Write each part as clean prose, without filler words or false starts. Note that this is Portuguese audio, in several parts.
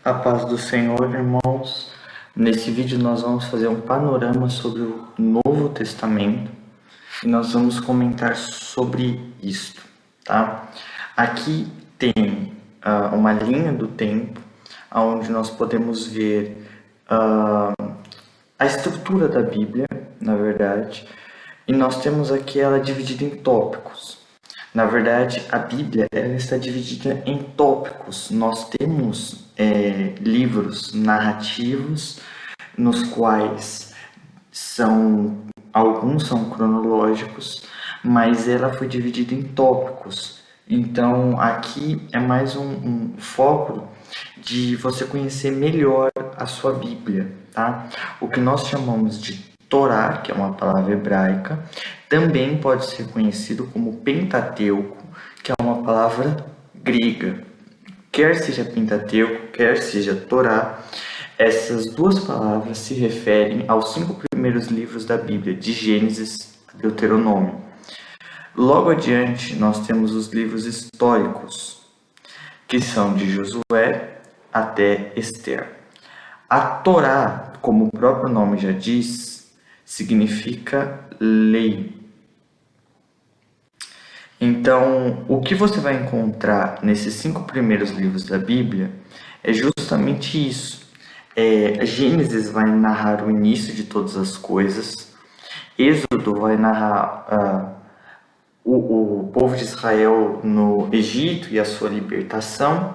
A paz do Senhor, irmãos. Nesse vídeo nós vamos fazer um panorama sobre o Novo Testamento e nós vamos comentar sobre isto, tá? Aqui tem uma linha do tempo, onde nós podemos ver a estrutura da Bíblia, na verdade, e nós temos aqui ela dividida em tópicos. Na verdade, a Bíblia ela está dividida em tópicos. Nós temos livros narrativos, nos quais alguns são cronológicos, mas ela foi dividida em tópicos. Então, aqui é mais um foco de você conhecer melhor a sua Bíblia, tá? O que nós chamamos de Torá, que é uma palavra hebraica, também pode ser conhecido como Pentateuco, que é uma palavra grega. Quer seja Pentateuco, quer seja Torá, essas duas palavras se referem aos 5 primeiros livros da Bíblia, de Gênesis a Deuteronômio. Logo adiante, nós temos os livros históricos, que são de Josué até Ester. A Torá, como o próprio nome já diz, significa lei. Então, o que você vai encontrar nesses 5 primeiros livros da Bíblia é justamente isso. Gênesis vai narrar o início de todas as coisas. Êxodo vai narrar o povo de Israel no Egito e a sua libertação.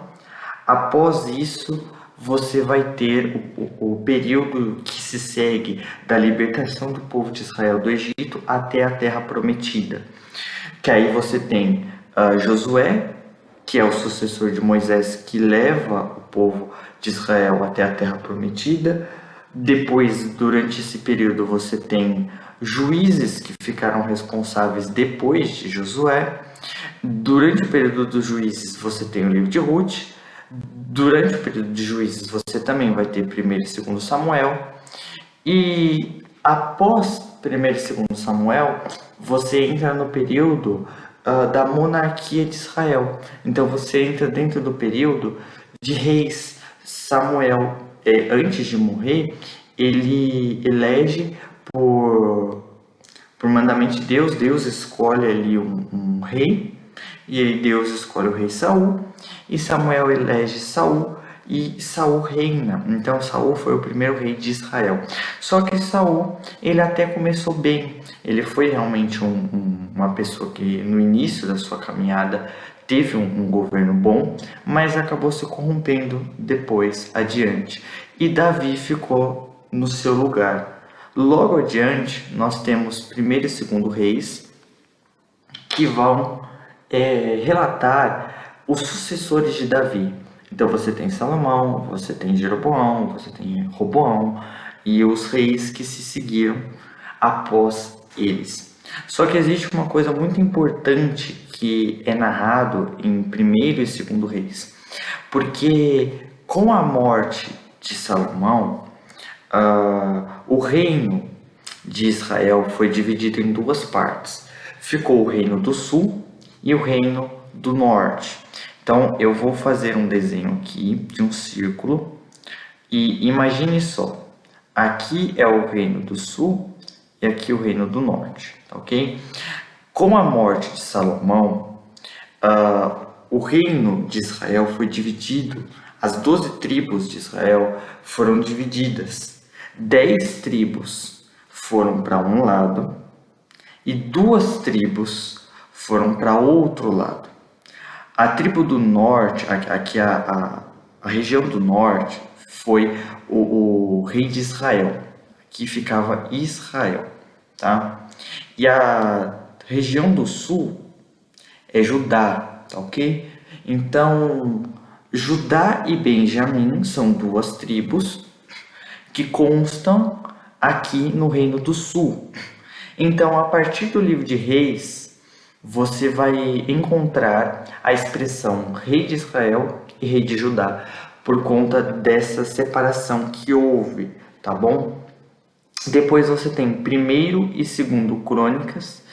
Após isso, você vai ter o período que se segue da libertação do povo de Israel do Egito até a Terra Prometida. Que aí você tem Josué, que é o sucessor de Moisés, que leva o povo de Israel até a Terra Prometida. Depois, durante esse período, você tem juízes que ficaram responsáveis depois de Josué. Durante o período dos juízes, você tem o livro de Ruth. Durante o período de juízes, você também vai ter 1º e 2º Samuel. E após 1º e 2º Samuel, você entra no período da monarquia de Israel. Então você entra dentro do período de reis. Samuel, antes de morrer, ele elege por mandamento de Deus. Deus escolhe ali um rei, e aí Deus escolhe o rei Saul, e Samuel elege Saul, e Saul reina. Então Saul foi o primeiro rei de Israel. Só que Saul, ele até começou bem. Ele foi realmente uma pessoa que no início da sua caminhada teve um governo bom, mas acabou se corrompendo depois adiante. E Davi ficou no seu lugar. Logo adiante, nós temos 1º e 2º reis, que vão relatar os sucessores de Davi. Então você tem Salomão, você tem Jeroboão, você tem Roboão e os reis que se seguiram após eles. Só que existe uma coisa muito importante que é narrado em 1º e 2º reis. Porque com a morte de Salomão, o reino de Israel foi dividido em 2 partes. Ficou o reino do sul e o reino do norte. Então eu vou fazer um desenho aqui de um círculo e imagine só, aqui é o reino do sul e aqui o reino do norte, ok? Com a morte de Salomão, o reino de Israel foi dividido, as 12 tribos de Israel foram divididas, 10 tribos foram para um lado e 2 tribos foram para outro lado. A tribo do norte, aqui a região do norte, foi o rei de Israel. Aqui ficava Israel, tá? E a região do sul é Judá, tá ok? Então, Judá e Benjamim são 2 tribos que constam aqui no reino do sul. Então, a partir do livro de Reis, você vai encontrar a expressão rei de Israel e rei de Judá, por conta dessa separação que houve, tá bom? Depois você tem 1º e 2º Crônicas,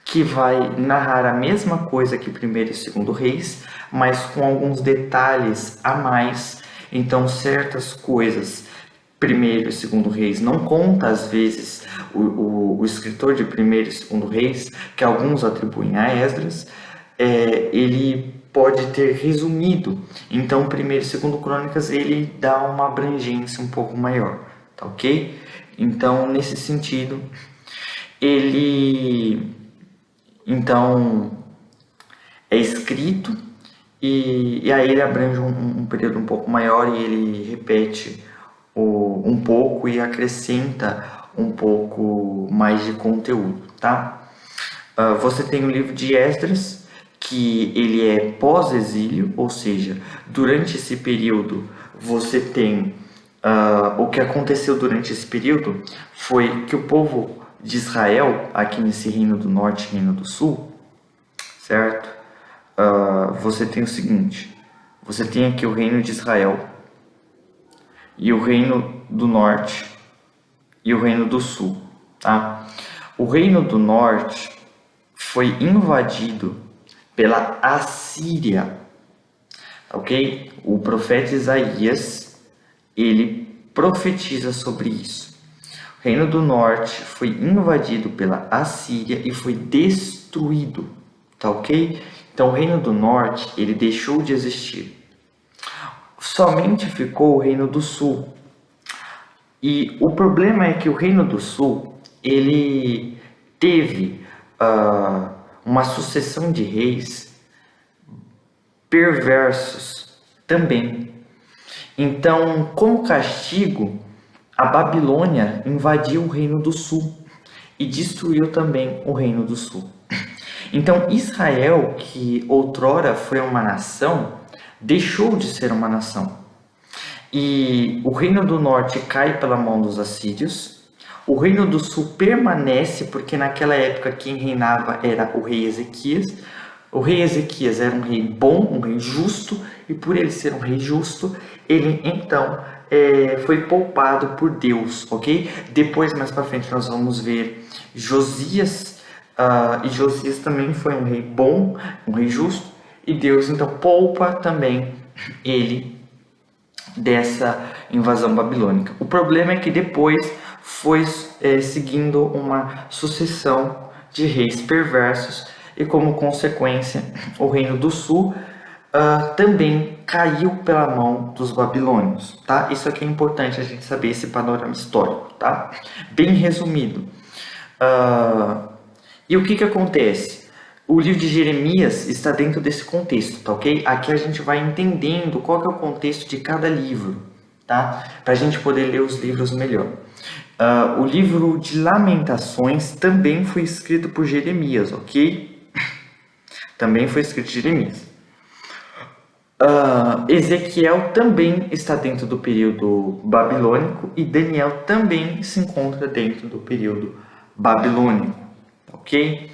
que vai narrar a mesma coisa que 1º e 2º Reis, mas com alguns detalhes a mais Então certas coisas, primeiro e segundo reis, não conta às vezes o escritor de primeiro e segundo reis, que alguns atribuem a Esdras, ele pode ter resumido. Então primeiro e segundo crônicas ele dá uma abrangência um pouco maior, tá ok? Então nesse sentido ele então é escrito e aí ele abrange um período um pouco maior e ele repete um pouco e acrescenta um pouco mais de conteúdo, tá? Você tem o livro de Esdras, que ele é pós-exílio, ou seja, durante esse período você tem o que aconteceu durante esse período foi que o povo de Israel, aqui nesse reino do norte e reino do sul, certo? Você tem o seguinte, você tem aqui o reino de Israel e o reino do norte e o reino do sul, tá? O reino do norte foi invadido pela Assíria, ok? O profeta Isaías, ele profetiza sobre isso. O reino do norte foi invadido pela Assíria e foi destruído, tá ok? Então o reino do norte, ele deixou de existir. Somente ficou o reino do sul. E o problema é que o reino do sul, ele teve uma sucessão de reis perversos também. Então, como castigo, a Babilônia invadiu o reino do sul e destruiu também o reino do sul. Então, Israel, que outrora foi uma nação, deixou de ser uma nação. E o reino do norte cai pela mão dos assírios. O reino do sul permanece, porque naquela época quem reinava era o rei Ezequias. O rei Ezequias era um rei bom, um rei justo, e por ele ser um rei justo, ele então foi poupado por Deus, ok? Depois, mais para frente, nós vamos ver Josias, e Josias também foi um rei bom, um rei justo, e Deus então poupa também ele dessa invasão babilônica. O problema é que depois foi seguindo uma sucessão de reis perversos e como consequência o reino do sul também caiu pela mão dos babilônios, tá? Isso aqui é importante a gente saber esse panorama histórico, tá? Bem resumido. E o que acontece? O livro de Jeremias está dentro desse contexto, tá ok? Aqui a gente vai entendendo qual que é o contexto de cada livro, tá? Para a gente poder ler os livros melhor. O livro de Lamentações também foi escrito por Jeremias, ok? Também foi escrito por Jeremias. Ezequiel também está dentro do período babilônico e Daniel também se encontra dentro do período babilônico, ok?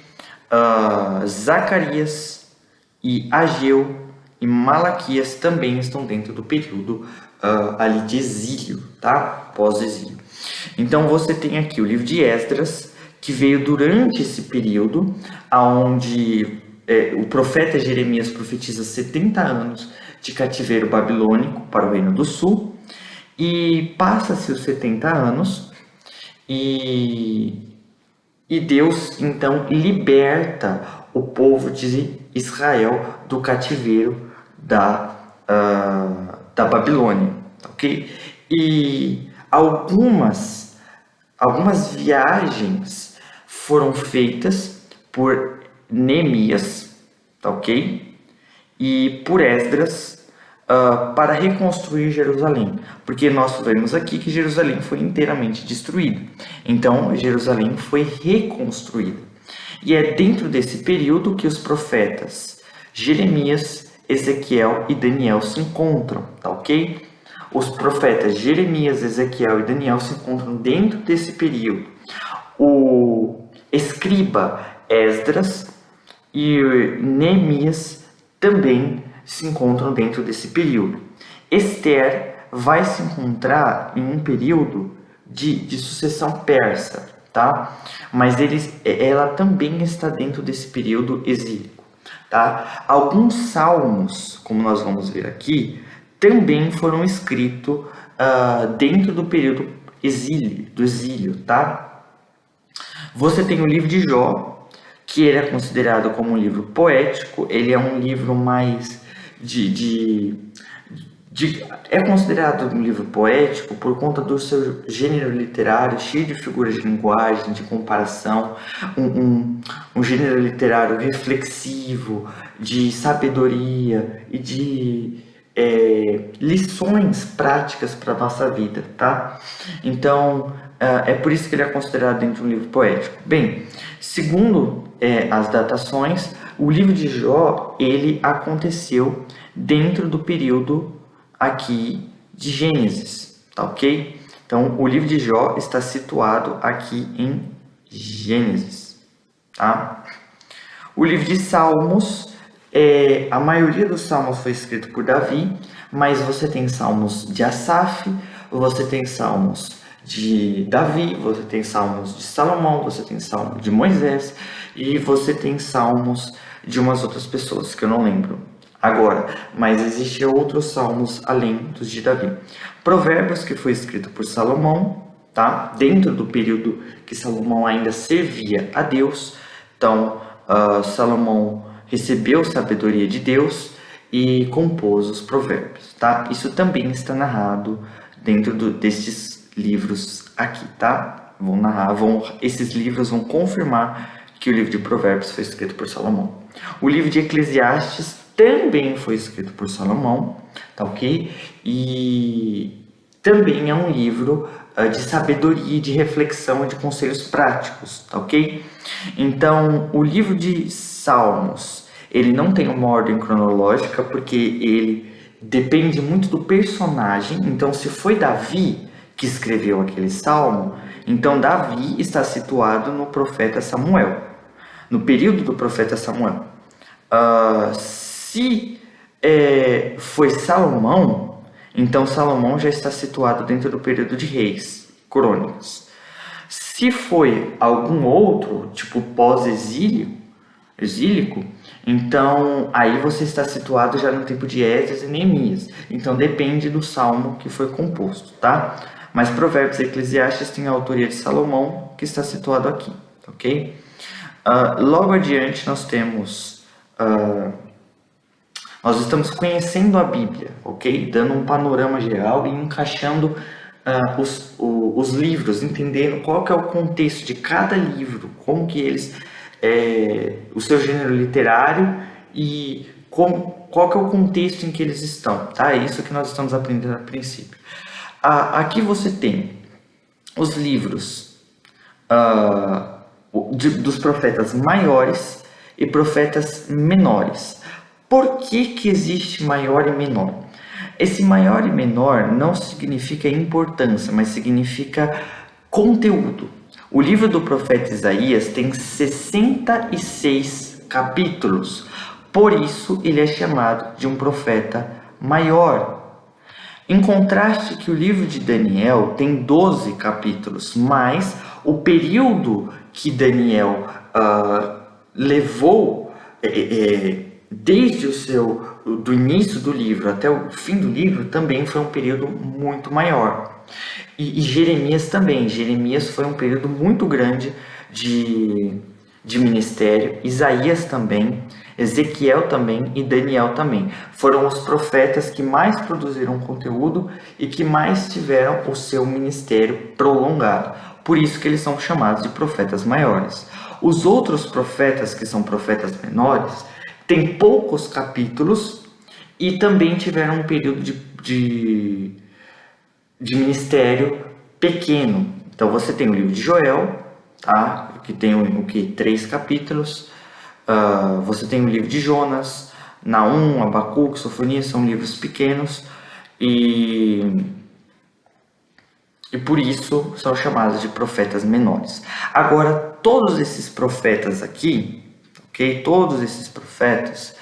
Zacarias e Ageu e Malaquias também estão dentro do período ali de exílio, tá? Pós-exílio. Então você tem aqui o livro de Esdras, que veio durante esse período, onde o profeta Jeremias profetiza 70 anos de cativeiro babilônico para o Reino do Sul, e passa-se os 70 anos, e Deus então liberta o povo de Israel do cativeiro da Babilônia, ok? E algumas viagens foram feitas por Neemias, ok? E por Esdras para reconstruir Jerusalém, porque nós vemos aqui que Jerusalém foi inteiramente destruída, então Jerusalém foi reconstruída. E é dentro desse período que os profetas Jeremias, Ezequiel e Daniel se encontram, tá ok? Os profetas Jeremias, Ezequiel e Daniel se encontram dentro desse período. O escriba Esdras e Neemias também se encontram dentro desse período. Esther vai se encontrar em um período de sucessão persa, tá? Mas ela também está dentro desse período exílico, tá? Alguns salmos, como nós vamos ver aqui, também foram escritos dentro do período do exílio, tá? Você tem o livro de Jó, que ele é considerado como um livro poético, ele é um livro mais é considerado um livro poético por conta do seu gênero literário, cheio de figuras de linguagem, de comparação, um gênero literário reflexivo, de sabedoria e de lições práticas para a nossa vida, tá? Então, é por isso que ele é considerado dentro de um livro poético. Bem, segundo as datações, o livro de Jó, ele aconteceu dentro do período aqui de Gênesis, tá ok? Então, o livro de Jó está situado aqui em Gênesis, tá? O livro de Salmos, a maioria dos salmos foi escrito por Davi, mas você tem salmos de Asaf, você tem salmos de Davi, você tem salmos de Salomão, você tem salmos de Moisés e você tem salmos de umas outras pessoas que eu não lembro agora, mas existem outros salmos além dos de Davi. Provérbios, que foi escrito por Salomão, tá? Dentro do período que Salomão ainda servia a Deus. Então, Salomão recebeu sabedoria de Deus e compôs os provérbios, tá? Isso também está narrado dentro desses livros aqui, tá? Esses livros vão confirmar que o livro de Provérbios foi escrito por Salomão. O livro de Eclesiastes também foi escrito por Salomão, tá ok? E também é um livro de sabedoria, de reflexão e de conselhos práticos, tá ok? Então, o livro de Salmos, ele não tem uma ordem cronológica, porque ele depende muito do personagem. Então, se foi Davi que escreveu aquele salmo, então Davi está situado no profeta Samuel, no período do profeta Samuel. Se foi Salomão, então Salomão já está situado dentro do período de Reis, Crônicas. Se foi algum outro, tipo pós-exílico, então aí você está situado já no tempo de Esdras e Neemias. Então depende do salmo que foi composto, tá? Mas Provérbios e Eclesiastes têm a autoria de Salomão, que está situado aqui, ok? Logo adiante nós temos... nós estamos conhecendo a Bíblia, ok? Dando um panorama geral e encaixando os livros, entendendo qual que é o contexto de cada livro, como que eles... o seu gênero literário e qual que é o contexto em que eles estão, tá? É isso que nós estamos aprendendo a princípio. Aqui você tem os livros dos profetas maiores e profetas menores. Por que existe maior e menor? Esse maior e menor não significa importância, mas significa conteúdo. O livro do profeta Isaías tem 66 capítulos, por isso ele é chamado de um profeta maior. Em contraste que o livro de Daniel tem 12 capítulos, mas o período que Daniel levou desde do início do livro até o fim do livro também foi um período muito maior. E Jeremias também. Jeremias foi um período muito grande de ministério. Isaías também. Ezequiel também e Daniel também. Foram os profetas que mais produziram conteúdo e que mais tiveram o seu ministério prolongado. Por isso que eles são chamados de profetas maiores. Os outros profetas, que são profetas menores, têm poucos capítulos e também tiveram um período de ministério pequeno. Então você tem o livro de Joel, tá? Que tem 3 capítulos. Você tem o livro de Jonas, Naum, Abacuque, Sofonias, são livros pequenos e por isso são chamados de profetas menores. Agora, todos esses profetas aqui, ok? Todos esses profetas,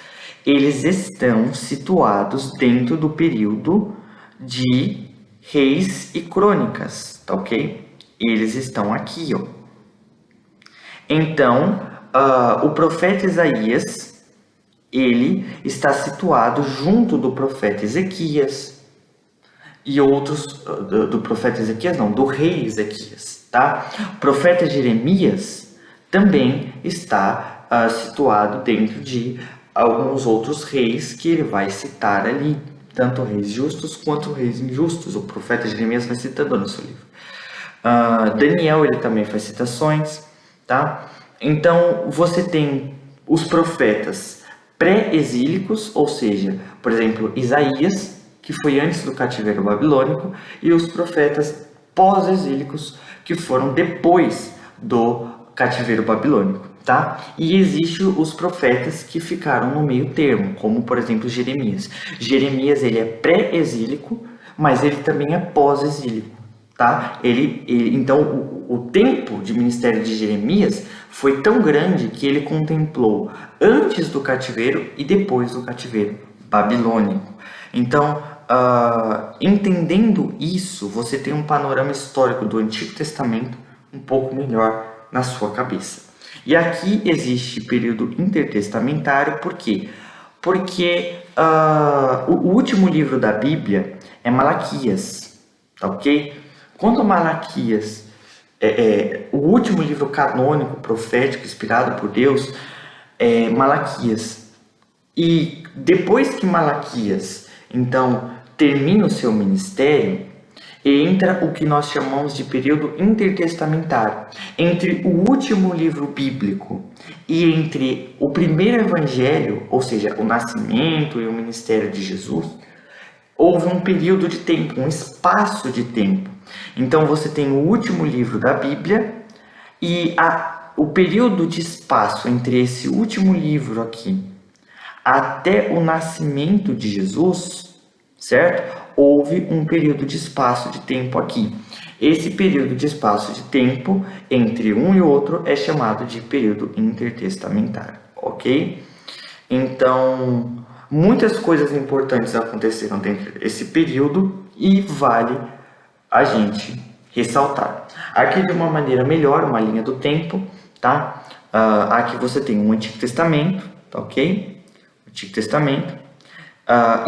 eles estão situados dentro do período de Reis e Crônicas, tá ok? Eles estão aqui, ó. Então, o profeta Isaías, ele está situado junto do profeta Ezequias e outros, do profeta Ezequias não, do rei Ezequias, tá? O profeta Jeremias também está situado dentro de alguns outros reis que ele vai citar ali, tanto reis justos quanto reis injustos. O profeta Jeremias vai citando no seu livro. Daniel, ele também faz citações, tá? Então, você tem os profetas pré-exílicos, ou seja, por exemplo, Isaías, que foi antes do cativeiro babilônico, e os profetas pós-exílicos, que foram depois do cativeiro babilônico, tá? E existem os profetas que ficaram no meio termo, como, por exemplo, Jeremias. Jeremias, ele é pré-exílico, mas ele também é pós-exílico. Tá? Então, o tempo de ministério de Jeremias foi tão grande que ele contemplou antes do cativeiro e depois do cativeiro babilônico. Então, entendendo isso, você tem um panorama histórico do Antigo Testamento um pouco melhor na sua cabeça. E aqui existe período intertestamentário, por quê? Porque o último livro da Bíblia é Malaquias, tá ok? Quando Malaquias, o último livro canônico, profético, inspirado por Deus, é Malaquias. E depois que Malaquias, então, termina o seu ministério, entra o que nós chamamos de período intertestamentário. Entre o último livro bíblico e entre o primeiro evangelho, ou seja, o nascimento e o ministério de Jesus, houve um período de tempo, um espaço de tempo. Então você tem o último livro da Bíblia e o período de espaço entre esse último livro aqui até o nascimento de Jesus, certo? Houve um período de espaço de tempo aqui. Esse período de espaço de tempo entre um e outro é chamado de período intertestamentário, ok? Então, muitas coisas importantes aconteceram dentro desse período e vale a gente ressaltar. Aqui de uma maneira melhor, uma linha do tempo, tá? Aqui você tem um Antigo Testamento, tá ok? Antigo Testamento.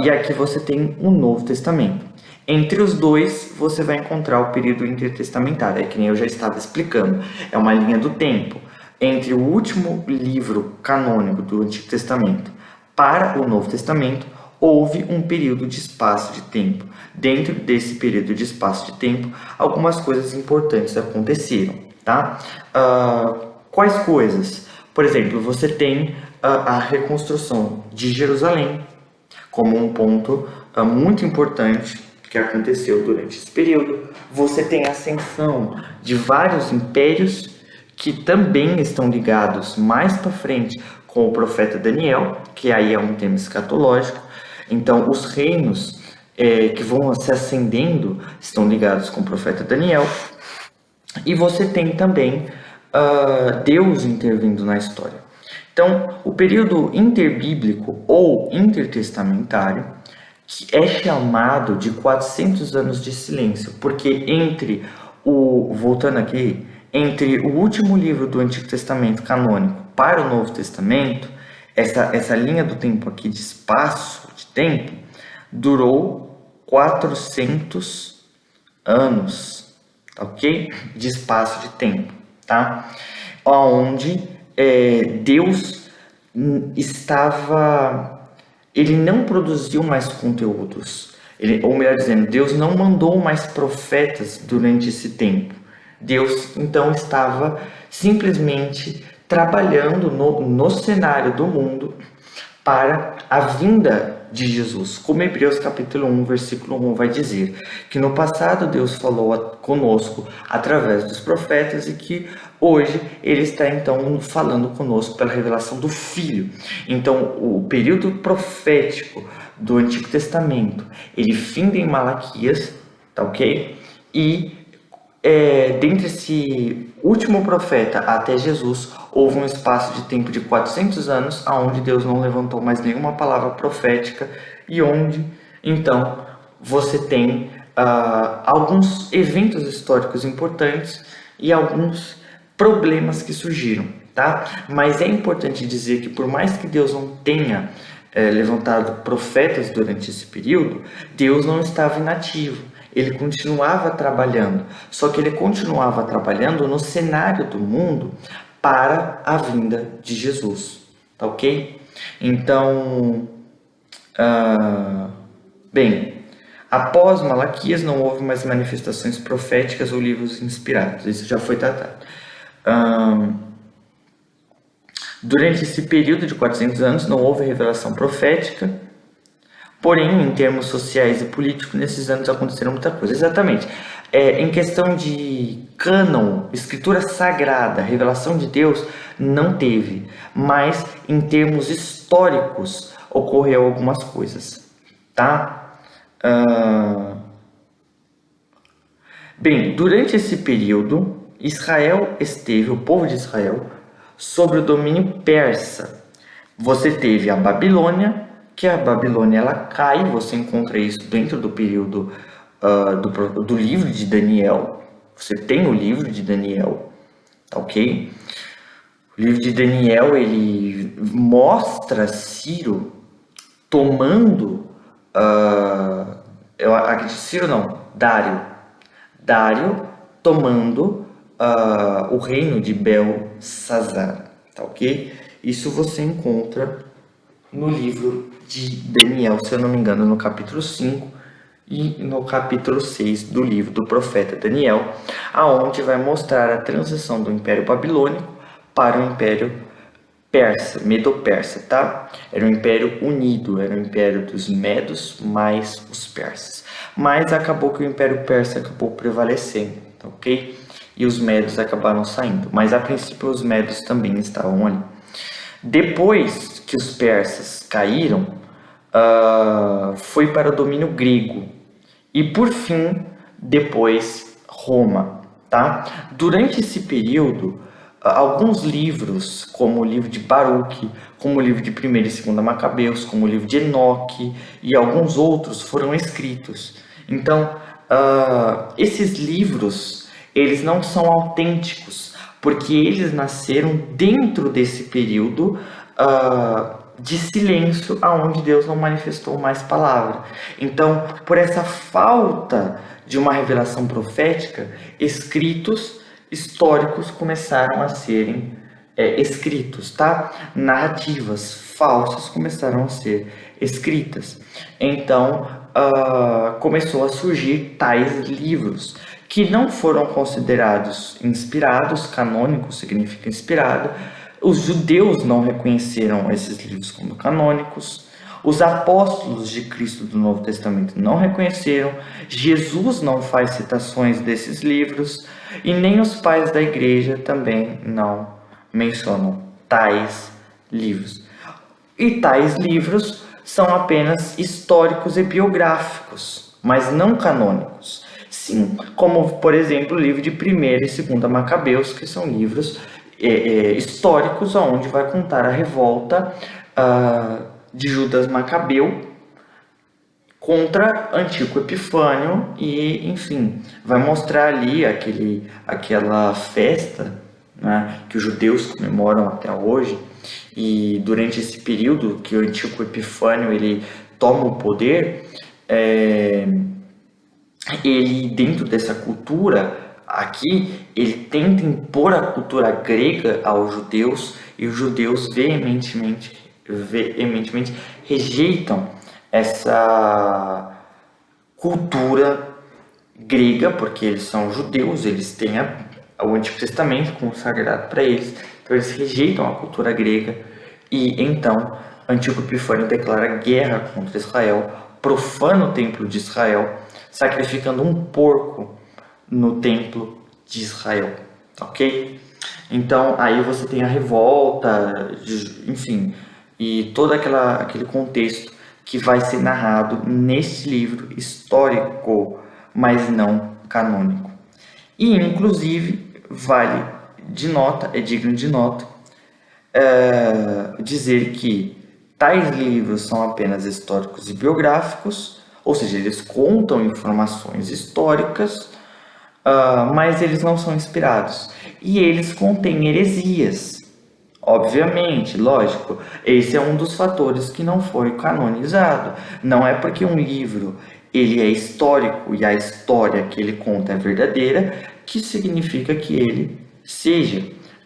E aqui você tem um Novo Testamento. Entre os dois, você vai encontrar o período intertestamentário, que nem eu já estava explicando. É uma linha do tempo entre o último livro canônico do Antigo Testamento para o Novo Testamento. Houve um período de espaço de tempo. Dentro desse período de espaço de tempo, algumas coisas importantes aconteceram, tá? Quais coisas? Por exemplo, você tem a reconstrução de Jerusalém como um ponto muito importante que aconteceu durante esse período. Você tem a ascensão de vários impérios que também estão ligados mais para frente com o profeta Daniel, que aí é um tema escatológico. Então, os reinos que vão se ascendendo estão ligados com o profeta Daniel. E você tem também Deus intervindo na história. Então, o período interbíblico ou intertestamentário é chamado de 400 anos de silêncio, porque voltando aqui, entre o último livro do Antigo Testamento canônico para o Novo Testamento, essa linha do tempo aqui de espaço, de tempo, durou 400 anos, ok? De espaço de tempo, tá? Onde Deus ele não produziu mais conteúdos, ou melhor dizendo, Deus não mandou mais profetas durante esse tempo. Deus então estava simplesmente trabalhando no cenário do mundo para a vinda de Jesus. Como Hebreus capítulo 1, versículo 1 vai dizer, que no passado Deus falou conosco através dos profetas e que hoje Ele está então falando conosco pela revelação do Filho. Então o período profético do Antigo Testamento, ele finda em Malaquias, tá ok? E dentre esse último profeta até Jesus, houve um espaço de tempo de 400 anos, onde Deus não levantou mais nenhuma palavra profética, e onde, então, você tem alguns eventos históricos importantes e alguns problemas que surgiram. tá? Mas é importante dizer que por mais que Deus não tenha levantado profetas durante esse período, Deus não estava inativo. Ele continuava trabalhando, só que ele continuava trabalhando no cenário do mundo para a vinda de Jesus, tá ok? Então, bem, após Malaquias não houve mais manifestações proféticas ou livros inspirados, isso já foi tratado. Durante esse período de 400 anos não houve revelação profética, porém, em termos sociais e políticos, nesses anos aconteceram muita coisa. Exatamente. Em questão de cânon, escritura sagrada, revelação de Deus, não teve. Mas, em termos históricos, ocorreu algumas coisas. Tá? Bem, durante esse período, Israel esteve, o povo de Israel, sobre o domínio persa. Você teve a Babilônia, que a Babilônia ela cai, você encontra isso dentro do período do livro de Daniel. Você tem o livro de Daniel, ok? O livro de Daniel, ele mostra Ciro tomando, eu acredito, Ciro não, Dário tomando o reino de Belsazar, tá ok? Isso você encontra no livro de Daniel, se eu não me engano, no capítulo 5 e no capítulo 6 do livro do profeta Daniel, aonde vai mostrar a transição do Império Babilônico para o Império Persa, Medo-Persa, tá? Era um império unido, era o império dos Medos mais os persas. Mas acabou que o Império Persa acabou prevalecendo, tá ok? E os Medos acabaram saindo, mas a princípio os Medos também estavam ali. Depois que os persas caíram, foi para o domínio grego. E por fim, depois Roma, tá? Durante esse período, alguns livros, como o livro de Baruque, como o livro de 1ª e 2ª Macabeus, como o livro de Enoque e alguns outros foram escritos. Então, esses livros, eles não são autênticos, porque eles nasceram dentro desse período de silêncio, aonde Deus não manifestou mais palavra. Então, por essa falta de uma revelação profética, escritos históricos começaram a serem escritos, tá? Narrativas falsas começaram a ser escritas. Então, começou a surgir tais livros que não foram considerados inspirados, canônicos significa inspirado. Os judeus não reconheceram esses livros como canônicos. Os apóstolos de Cristo do Novo Testamento não reconheceram. Jesus não faz citações desses livros. E nem os pais da igreja também não mencionam tais livros. E tais livros são apenas históricos e biográficos, mas não canônicos. Sim, como, por exemplo, o livro de 1ª e 2ª Macabeus, que são livros históricos, onde vai contar a revolta de Judas Macabeu contra Antíoco Epifânio e, enfim, vai mostrar ali aquela festa, né, que os judeus comemoram até hoje. E durante esse período que o Antíoco Epifânio ele toma o poder, ele, dentro dessa cultura aqui, ele tenta impor a cultura grega aos judeus, e os judeus veementemente rejeitam essa cultura grega, porque eles são judeus, eles têm o Antigo Testamento como sagrado para eles, então eles rejeitam a cultura grega, e então Antíoco Epifânio declara guerra contra Israel, profana o templo de Israel, sacrificando um porco no templo de Israel, ok? Então aí você tem a revolta, enfim, e todo aquele contexto que vai ser narrado neste livro histórico, mas não canônico. E inclusive é digno de nota dizer que tais livros são apenas históricos e biográficos, ou seja, eles contam informações históricas, mas eles não são inspirados. E eles contêm heresias, Obviamente, lógico, esse é um dos fatores que não foi canonizado. Não é porque um livro ele é histórico e a história que ele conta é verdadeira que significa que ele seja.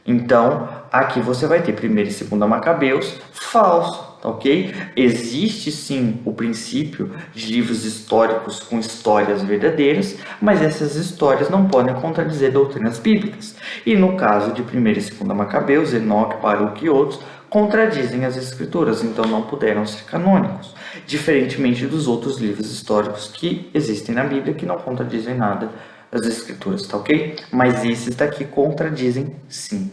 Então, aqui você vai ter primeiro e segundo Macabeus falso, tá ok? Existe sim o princípio de livros históricos com histórias verdadeiras, mas essas histórias não podem contradizer doutrinas bíblicas. E no caso de primeiro e segundo Macabeus, Enoque, Baruque e outros contradizem as escrituras, então não puderam ser canônicos, diferentemente dos outros livros históricos que existem na Bíblia que não contradizem nada das escrituras, tá ok? Mas esses daqui contradizem sim,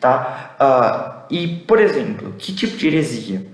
tá? E, por exemplo, que tipo de heresia?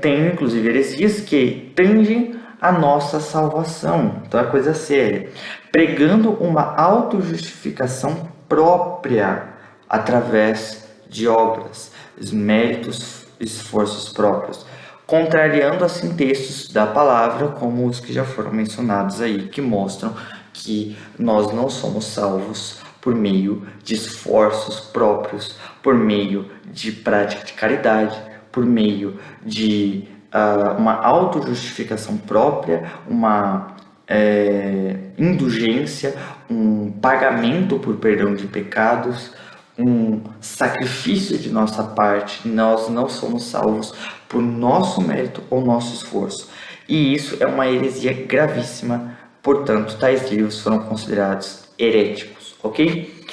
Tem, inclusive, heresias que tendem à nossa salvação, então é coisa séria, pregando uma autojustificação própria através de obras, méritos, esforços próprios, contrariando assim textos da palavra como os que já foram mencionados aí, que mostram que nós não somos salvos por meio de esforços próprios, por meio de prática de caridade, por meio de uma autojustificação própria, uma indulgência, um pagamento por perdão de pecados, um sacrifício de nossa parte. Nós não somos salvos por nosso mérito ou nosso esforço. E isso é uma heresia gravíssima, portanto, tais livros foram considerados heréticos, ok?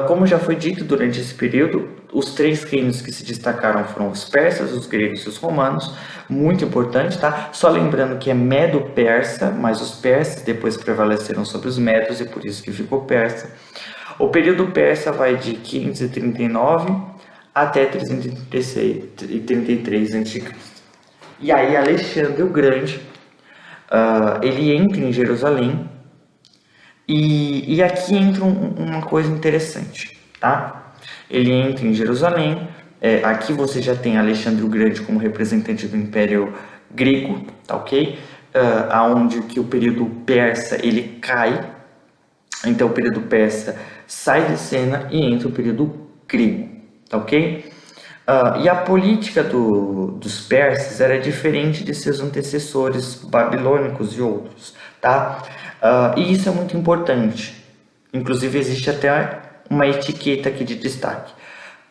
Como já foi dito durante esse período, os três reinos que se destacaram foram os persas, os gregos e os romanos, muito importante, tá? Só lembrando que é medo-persa, mas os persas depois prevaleceram sobre os medos e por isso que ficou persa. O período persa vai de 539 até 333 a.C. E aí Alexandre o Grande, ele entra em Jerusalém, e aqui entra uma coisa interessante, tá? Ele entra em Jerusalém, aqui você já tem Alexandre o Grande como representante do Império Grego, tá ok? Aonde que o período persa ele cai, então o período persa sai de cena e entra o período grego, tá ok? E a política dos persas era diferente de seus antecessores babilônicos e outros, tá? E isso é muito importante. Inclusive existe até uma etiqueta aqui de destaque.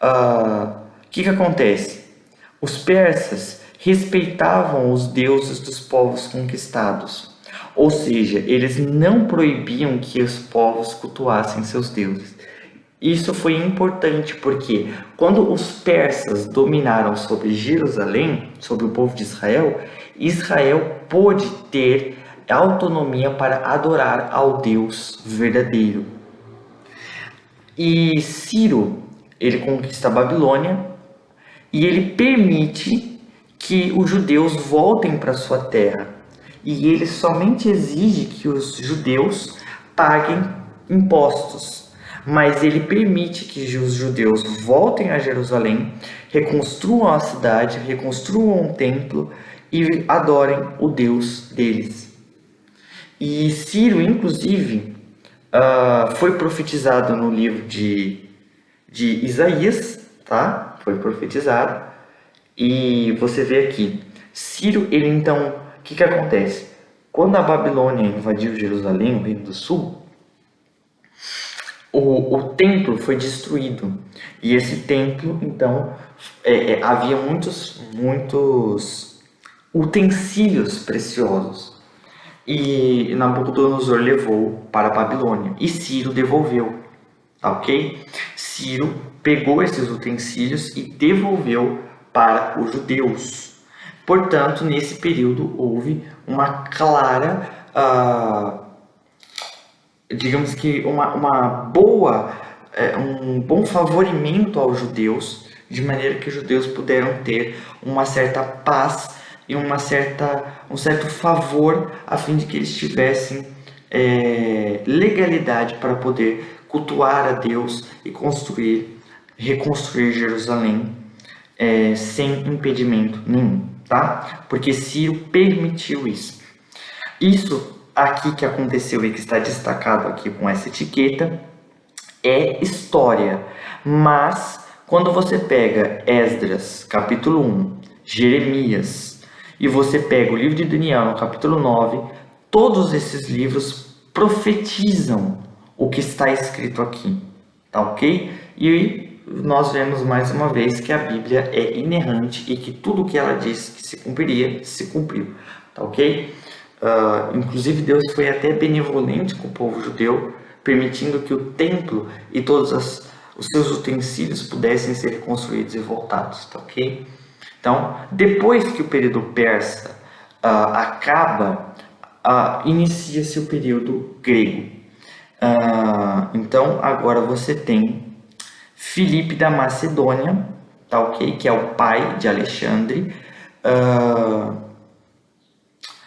O que acontece? Os persas respeitavam os deuses dos povos conquistados, ou seja, eles não proibiam que os povos cultuassem seus deuses. Isso foi importante porque quando os persas dominaram sobre Jerusalém, sobre o povo de Israel, Israel pôde ter autonomia para adorar ao Deus verdadeiro. E Ciro, ele conquista a Babilônia e ele permite que os judeus voltem para sua terra. E ele somente exige que os judeus paguem impostos. Mas ele permite que os judeus voltem a Jerusalém, reconstruam a cidade, reconstruam um templo e adorem o Deus deles. E Ciro, inclusive, foi profetizado no livro de Isaías, tá? Foi profetizado. E você vê aqui, Ciro, ele então, o que acontece? Quando a Babilônia invadiu Jerusalém, o Reino do Sul, o templo foi destruído. E esse templo, então, havia muitos utensílios preciosos. E Nabucodonosor levou para a Babilônia. E Ciro devolveu, tá ok? Ciro pegou esses utensílios e devolveu para os judeus. Portanto, nesse período houve uma clara, digamos que um bom favorimento aos judeus, de maneira que os judeus puderam ter uma certa paz e um certo favor, a fim de que eles tivessem legalidade para poder cultuar a Deus e reconstruir Jerusalém sem impedimento nenhum, tá? Porque Ciro permitiu isso. Isso aqui que aconteceu e que está destacado aqui com essa etiqueta é história, mas Quando você pega Esdras, capítulo 1, Jeremias, e você pega o livro de Daniel, no capítulo 9, todos esses livros profetizam o que está escrito aqui, tá ok? E nós vemos mais uma vez que a Bíblia é inerrante e que tudo que ela disse que se cumpriria, se cumpriu, tá ok? Inclusive Deus foi até benevolente com o povo judeu, permitindo que o templo e todos os seus utensílios pudessem ser construídos e voltados, tá ok? Então, depois que o período persa acaba, inicia-se o período grego. Então, agora você tem Filipe da Macedônia, tá ok? Que é o pai de Alexandre,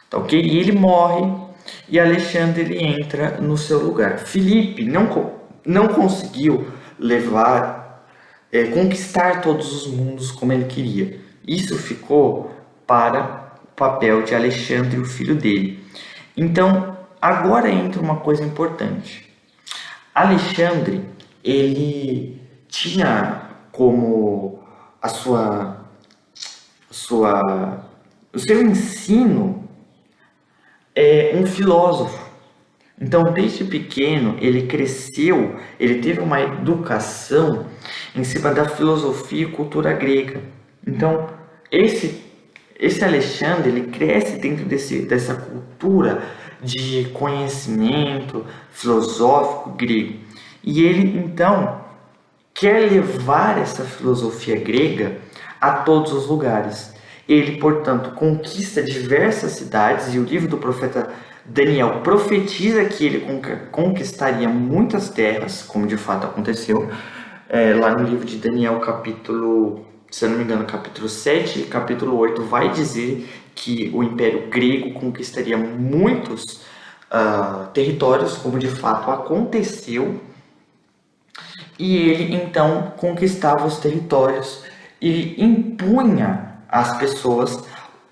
tá ok? E ele morre e Alexandre ele entra no seu lugar. Filipe não conseguiu conquistar todos os mundos como ele queria. Isso ficou para o papel de Alexandre, o filho dele. Então, agora entra uma coisa importante. Alexandre, ele tinha como o seu ensino um filósofo. Então, desde pequeno, ele cresceu, ele teve uma educação em cima da filosofia e cultura grega. Então, esse Alexandre, ele cresce dentro dessa cultura de conhecimento filosófico grego. E ele, então, quer levar essa filosofia grega a todos os lugares. Ele, portanto, conquista diversas cidades, e o livro do profeta Daniel profetiza que ele conquistaria muitas terras, como de fato aconteceu. Lá no livro de Daniel, capítulo, se eu não me engano, capítulo 7 e capítulo 8, vai dizer que o Império Grego conquistaria muitos territórios, como de fato aconteceu. E ele, então, conquistava os territórios e impunha às pessoas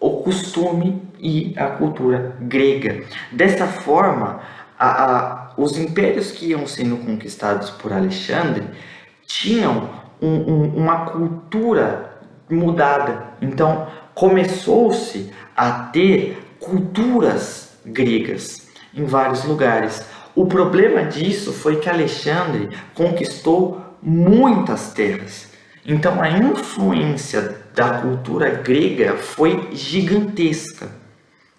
o costume e a cultura grega. Dessa forma, os impérios que iam sendo conquistados por Alexandre tinham uma cultura mudada. Então, começou-se a ter culturas gregas em vários lugares. O problema disso foi que Alexandre conquistou muitas terras. Então, a influência da cultura grega foi gigantesca,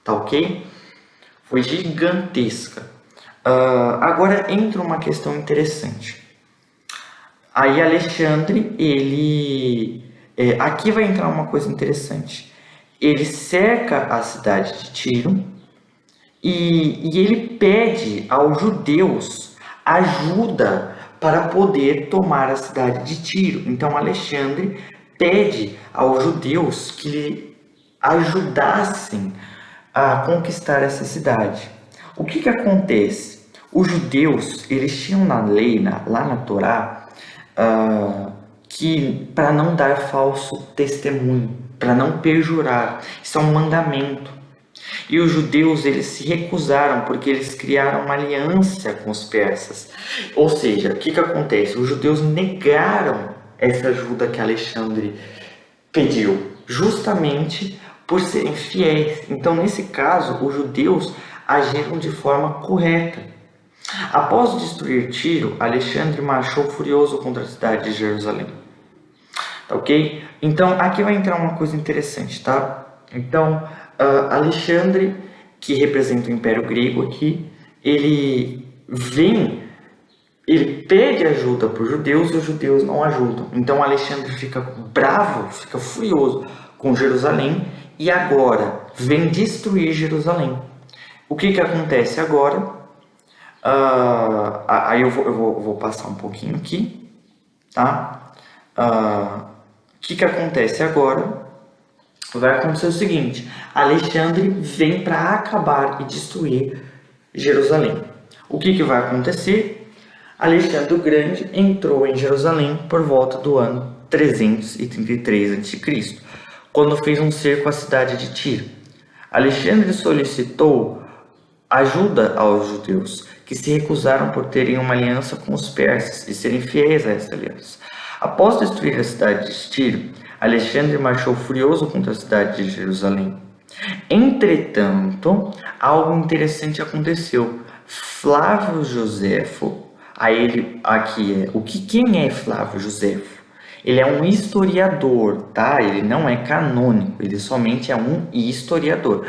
tá ok? Foi gigantesca. Agora entra uma questão interessante. Aí Alexandre, aqui vai entrar uma coisa interessante. Ele cerca a cidade de Tiro e ele pede aos judeus ajuda para poder tomar a cidade de Tiro. Então Alexandre pede aos judeus que lhe ajudassem a conquistar essa cidade. O que acontece? Os judeus, eles tinham na lei, lá na Torá, que para não dar falso testemunho, para não perjurar, isso é um mandamento. E os judeus, eles se recusaram porque eles criaram uma aliança com os persas. Ou seja, o que acontece? Os judeus negaram essa ajuda que Alexandre pediu, justamente por serem fiéis. Então, nesse caso, os judeus agiram de forma correta. Após destruir Tiro, Alexandre marchou furioso contra a cidade de Jerusalém. Tá ok? Então, aqui vai entrar uma coisa interessante, tá? Então, Alexandre, que representa o Império Grego aqui, ele pede ajuda para os judeus e os judeus não ajudam. Então Alexandre fica bravo, fica furioso com Jerusalém e agora vem destruir Jerusalém. O que acontece agora? Aí eu vou passar um pouquinho aqui, tá? O que acontece agora? Vai acontecer o seguinte: Alexandre vem para acabar e destruir Jerusalém. O que vai acontecer? Alexandre o Grande entrou em Jerusalém por volta do ano 333 a.C., quando fez um cerco à cidade de Tiro. Alexandre solicitou ajuda aos judeus, que se recusaram por terem uma aliança com os persas e serem fiéis a essa aliança. Após destruir a cidade de Tiro, Alexandre marchou furioso contra a cidade de Jerusalém. Entretanto, algo interessante aconteceu. Flávio Joséfo, quem é Flávio Joséfo? Ele é um historiador, tá? Ele não é canônico, ele somente é um historiador.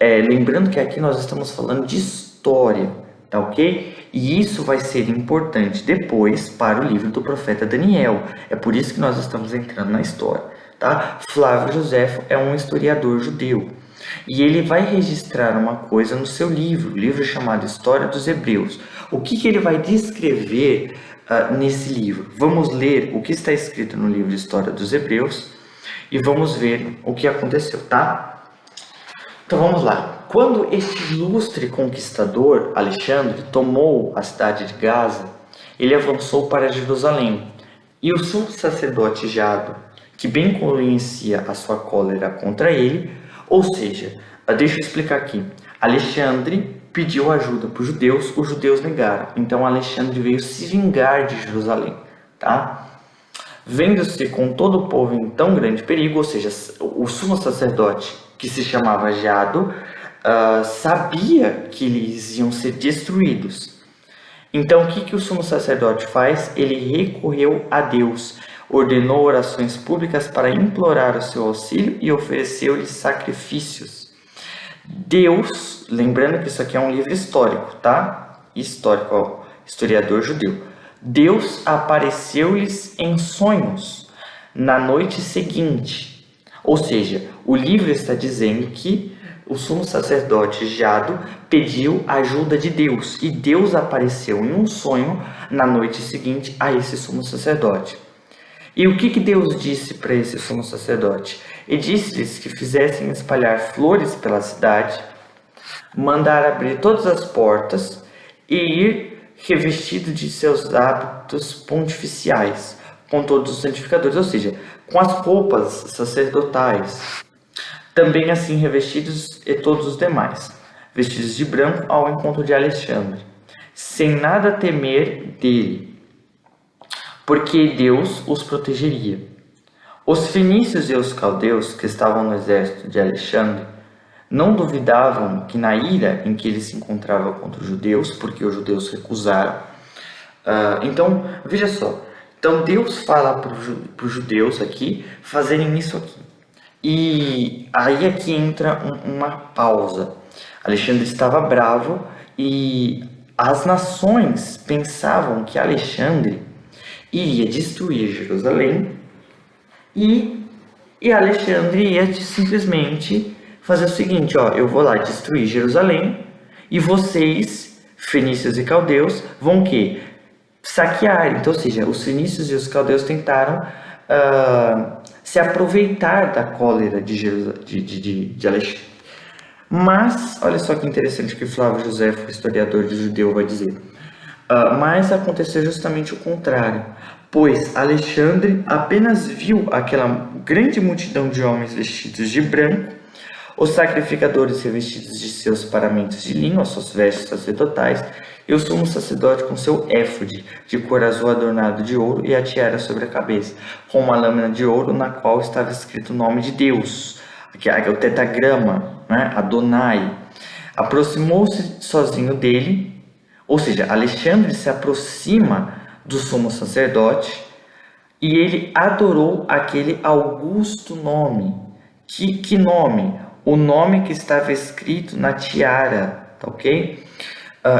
Lembrando que aqui nós estamos falando de história, tá ok? E isso vai ser importante depois para o livro do profeta Daniel. É por isso que nós estamos entrando na história, tá? Flávio Joséfo é um historiador judeu. E ele vai registrar uma coisa no seu livro chamado História dos Hebreus. O que ele vai descrever nesse livro? Vamos ler o que está escrito no livro de História dos Hebreus e vamos ver o que aconteceu, tá? Então vamos lá. Quando este ilustre conquistador, Alexandre, tomou a cidade de Gaza, ele avançou para Jerusalém. E o sumo sacerdote Jado, que bem conhecia a sua cólera contra ele, ou seja, deixa eu explicar aqui. Alexandre pediu ajuda para os judeus negaram. Então Alexandre veio se vingar de Jerusalém, tá? Vendo-se com todo o povo em tão grande perigo, ou seja, o sumo sacerdote, que se chamava Jado, sabia que eles iam ser destruídos. Então o que o sumo sacerdote faz? Ele recorreu a Deus, ordenou orações públicas para implorar o seu auxílio e ofereceu-lhes sacrifícios. Deus, lembrando que isso aqui é um livro histórico, tá? Histórico, ó, historiador judeu. Deus apareceu-lhes em sonhos na noite seguinte. Ou seja, o livro está dizendo que o sumo sacerdote Jado pediu ajuda de Deus e Deus apareceu em um sonho na noite seguinte a esse sumo sacerdote. E o que Deus disse para esse sumo sacerdote? E disse-lhes que fizessem espalhar flores pela cidade, mandar abrir todas as portas e ir revestido de seus hábitos pontificiais, com todos os santificadores, ou seja, com as roupas sacerdotais. Também assim revestidos e todos os demais, vestidos de branco ao encontro de Alexandre, sem nada temer dele, porque Deus os protegeria. Os fenícios e os caldeus que estavam no exército de Alexandre não duvidavam que na ira em que ele se encontrava contra os judeus, porque os judeus recusaram. Então, veja só. Então Deus fala para os judeus aqui fazerem isso aqui. E aí aqui entra uma pausa. Alexandre estava bravo e as nações pensavam que Alexandre iria destruir Jerusalém e Alexandre ia simplesmente fazer o seguinte, ó, eu vou lá destruir Jerusalém e vocês, fenícios e caldeus, vão o quê? Saquear. Então, ou seja, os fenícios e os caldeus tentaram se aproveitar da cólera de Alexandre. Mas, olha só que interessante o que Flávio Joséfo, historiador de judeu, vai dizer. Mas aconteceu justamente o contrário, pois Alexandre apenas viu aquela grande multidão de homens vestidos de branco, os sacrificadores revestidos de seus paramentos de linho, as suas vestes sacerdotais, e o sumo sacerdote com seu éfode de cor azul adornado de ouro e a tiara sobre a cabeça, com uma lâmina de ouro na qual estava escrito o nome de Deus, que é o tetagrama, né? Adonai. Aproximou-se sozinho dele, ou seja, Alexandre se aproxima do sumo sacerdote e ele adorou aquele augusto nome. Que nome? O nome que estava escrito na tiara, tá ok?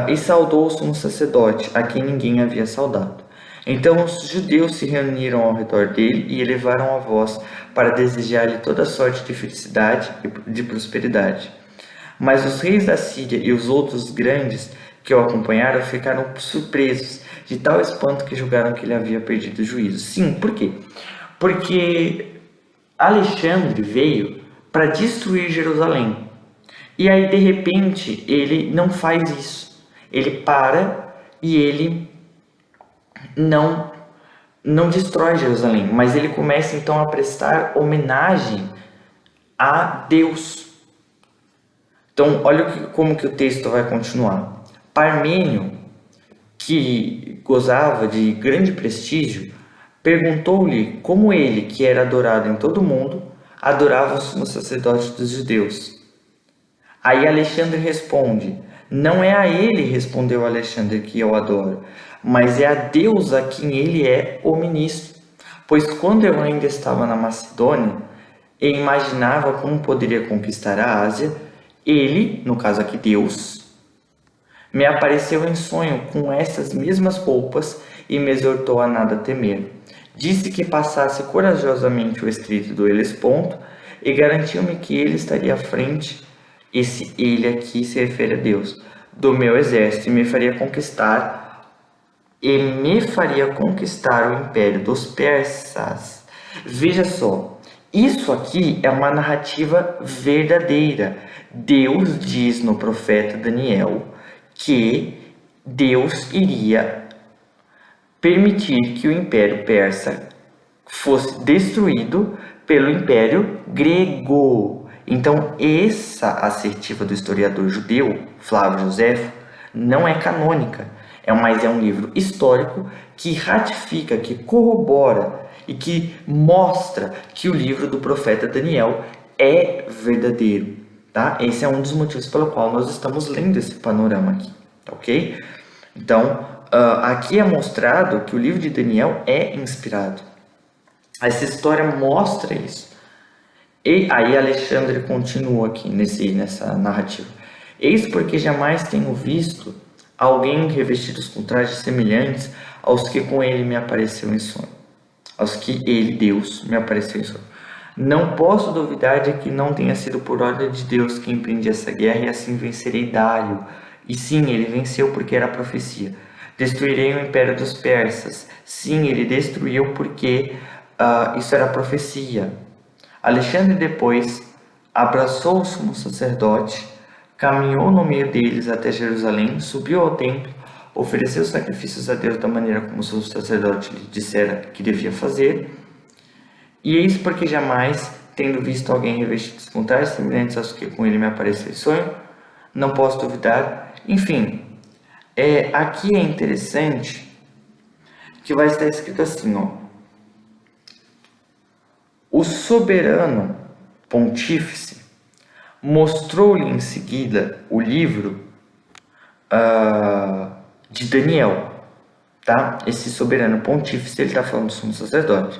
E saudou o sumo sacerdote, a quem ninguém havia saudado. Então os judeus se reuniram ao redor dele e elevaram a voz para desejar-lhe toda sorte de felicidade e de prosperidade. Mas os reis da Síria e os outros grandes que o acompanharam ficaram surpresos, de tal espanto que julgaram que ele havia perdido o juízo. Sim, por quê? Porque Alexandre veio para destruir Jerusalém. E aí, de repente, ele não faz isso. Ele para e ele não destrói Jerusalém, mas ele começa então a prestar homenagem a Deus. Então, olha como que o texto vai continuar. Parmênio, que gozava de grande prestígio, Perguntou-lhe como ele, que era adorado em todo o mundo, adorava o sumo sacerdote dos judeus. Aí Alexandre responde: não é a ele, respondeu Alexandre, que eu adoro, mas é a Deus a quem ele é o ministro. Pois quando eu ainda estava na Macedônia e imaginava como poderia conquistar a Ásia, ele, no caso aqui Deus, me apareceu em sonho com essas mesmas roupas e me exortou a nada temer. Disse que passasse corajosamente o estreito do Helesponto e garantiu-me que ele estaria à frente. Esse ele aqui se refere a Deus, do meu exército, e me faria conquistar o império dos persas. Veja só, isso aqui é uma narrativa verdadeira. Deus diz no profeta Daniel que Deus iria permitir que o império persa fosse destruído pelo império grego. Então, essa assertiva do historiador judeu Flávio Joséfo não é canônica, mas é um livro histórico que ratifica, que corrobora e que mostra que o livro do profeta Daniel é verdadeiro, tá? Esse é um dos motivos pelo qual nós estamos lendo esse panorama aqui, ok? Então, aqui é mostrado que o livro de Daniel é inspirado. Essa história mostra isso. E aí Alexandre continua aqui nessa narrativa. Eis porque jamais tenho visto alguém revestidos com trajes semelhantes aos que com ele me apareceu em sonho. Aos que ele, Deus, me apareceu em sonho. Não posso duvidar de que não tenha sido por ordem de Deus que empreendi essa guerra e assim vencerei Dário. E sim, ele venceu porque era profecia. Destruirei o império dos persas. Sim, ele destruiu porque isso era profecia. Alexandre depois abraçou o sumo sacerdote, caminhou no meio deles até Jerusalém, subiu ao templo, ofereceu sacrifícios a Deus da maneira como o sumo sacerdote lhe dissera que devia fazer. E eis porque jamais, tendo visto alguém revestido com trajes semelhantes aos que com ele me apareceu em sonho, não posso duvidar. Enfim, aqui é interessante que vai estar escrito assim, ó. O soberano pontífice mostrou-lhe em seguida o livro de Daniel, tá? Esse soberano pontífice, ele está falando do sumo sacerdote,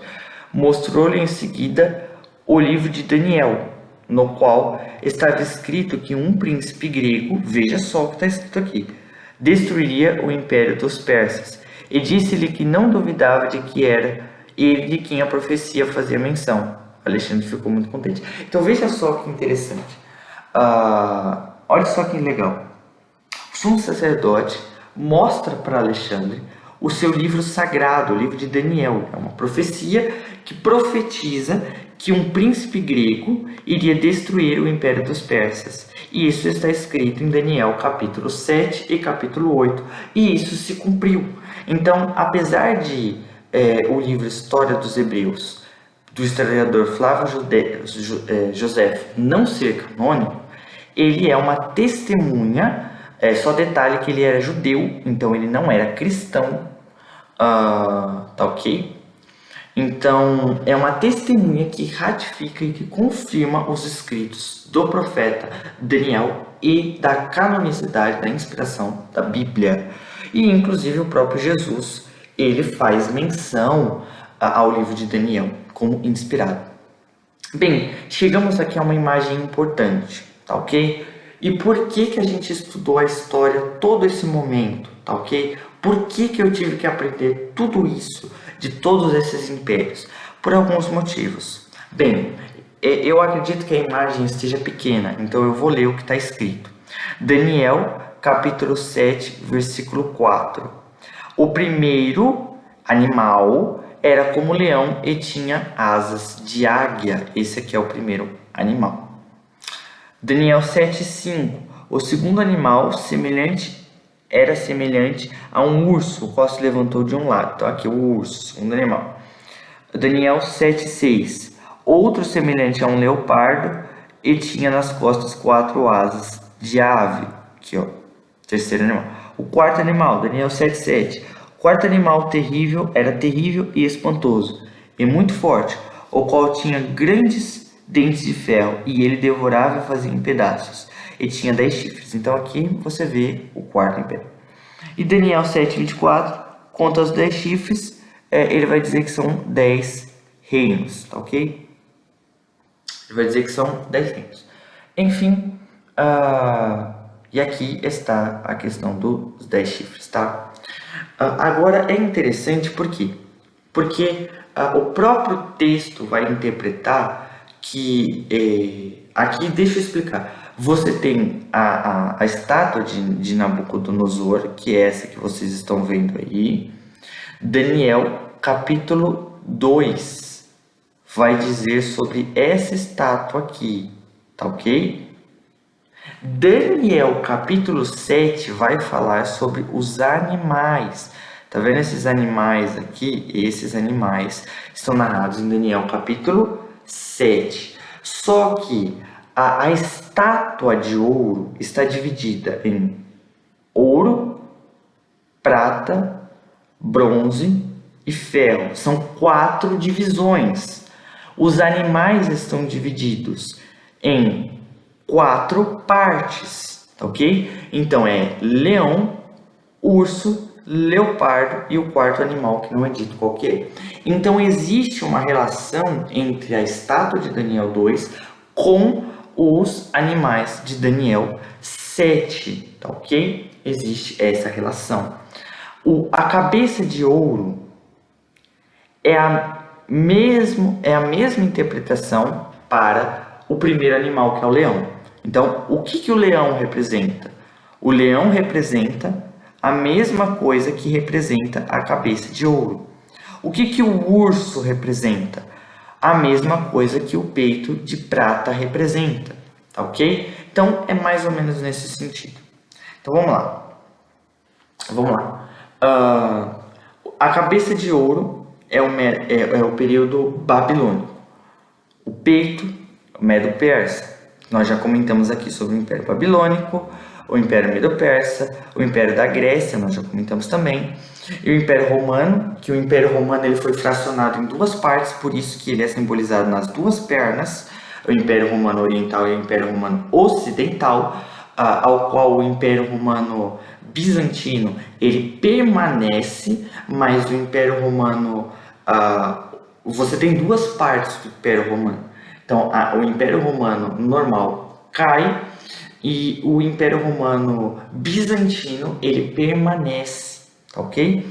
mostrou-lhe em seguida o livro de Daniel, no qual estava escrito que um príncipe grego, veja só o que está escrito aqui, destruiria o império dos persas, e disse-lhe que não duvidava de que era ele de quem a profecia fazia menção. Alexandre ficou muito contente. Então veja só que interessante. Olha só que legal. O sumo sacerdote mostra para Alexandre o seu livro sagrado, o livro de Daniel. É uma profecia que profetiza que um príncipe grego iria destruir o império dos persas. E isso está escrito em Daniel capítulo 7 e capítulo 8. E isso se cumpriu. Então, apesar de o livro História dos Hebreus, do historiador Flávio Joséfo, não ser canônico, ele é uma testemunha, só detalhe que ele era judeu, então ele não era cristão, tá ok? Então, é uma testemunha que ratifica e que confirma os escritos do profeta Daniel e da canonicidade, da inspiração da Bíblia. E, inclusive, o próprio Jesus, ele faz menção ao livro de Daniel como inspirado. Bem, chegamos aqui a uma imagem importante, tá ok? E por que a gente estudou a história todo esse momento, tá ok? Por que eu tive que aprender tudo isso de todos esses impérios? Por alguns motivos. Bem, eu acredito que a imagem esteja pequena, então eu vou ler o que está escrito. Daniel, capítulo 7, versículo 4. O primeiro animal era como leão e tinha asas de águia. Esse aqui é o primeiro animal. Daniel 7:5. O segundo animal era semelhante a um urso, o qual se levantou de um lado. Então aqui o urso, segundo animal. Daniel 7:6. Outro semelhante a um leopardo e tinha nas costas 4 asas de ave. Aqui, ó. Terceiro animal. O quarto animal, Daniel 7:7. O quarto animal terrível era terrível e espantoso, e muito forte, o qual tinha grandes dentes de ferro, e ele devorava e fazia em pedaços, e tinha 10 chifres. Então aqui você vê o quarto império. E Daniel 7:24 conta os 10 chifres, ele vai dizer que são 10 reinos, tá ok? Ele vai dizer que são 10 reinos. Enfim, e aqui está a questão dos 10 chifres, tá? Agora é interessante por quê? Porque o próprio texto vai interpretar que, aqui deixa eu explicar, você tem a estátua de Nabucodonosor, que é essa que vocês estão vendo aí. Daniel capítulo 2 vai dizer sobre essa estátua aqui, tá ok? Daniel capítulo 7 vai falar sobre os animais. Tá vendo esses animais aqui? Esses animais estão narrados em Daniel capítulo 7. Só que a estátua de ouro está dividida em ouro, prata, bronze e ferro. São 4 divisões. Os animais estão divididos em 4 partes, tá ok? Então é leão, urso, leopardo e o quarto animal que não é dito qual que é. Então existe uma relação entre a estátua de Daniel 2 com os animais de Daniel 7, tá ok? Existe essa relação. A cabeça de ouro é a mesma interpretação para o primeiro animal, que é o leão. Então, o que o leão representa? O leão representa a mesma coisa que representa a cabeça de ouro. O que o urso representa? A mesma coisa que o peito de prata representa, tá ok? Então, é mais ou menos nesse sentido. Então, vamos lá. A cabeça de ouro é o período babilônico. O peito, o Medo-Persa. Nós já comentamos aqui sobre o Império Babilônico, o Império Medo-Persa, o Império da Grécia, nós já comentamos também, e o Império Romano, que o Império Romano ele foi fracionado em 2 partes, por isso que ele é simbolizado nas 2 pernas, o Império Romano Oriental e o Império Romano Ocidental, ao qual o Império Romano Bizantino ele permanece, mas o Império Romano, você tem 2 partes do Império Romano. Então, o Império Romano normal cai e o Império Romano Bizantino ele permanece, tá ok?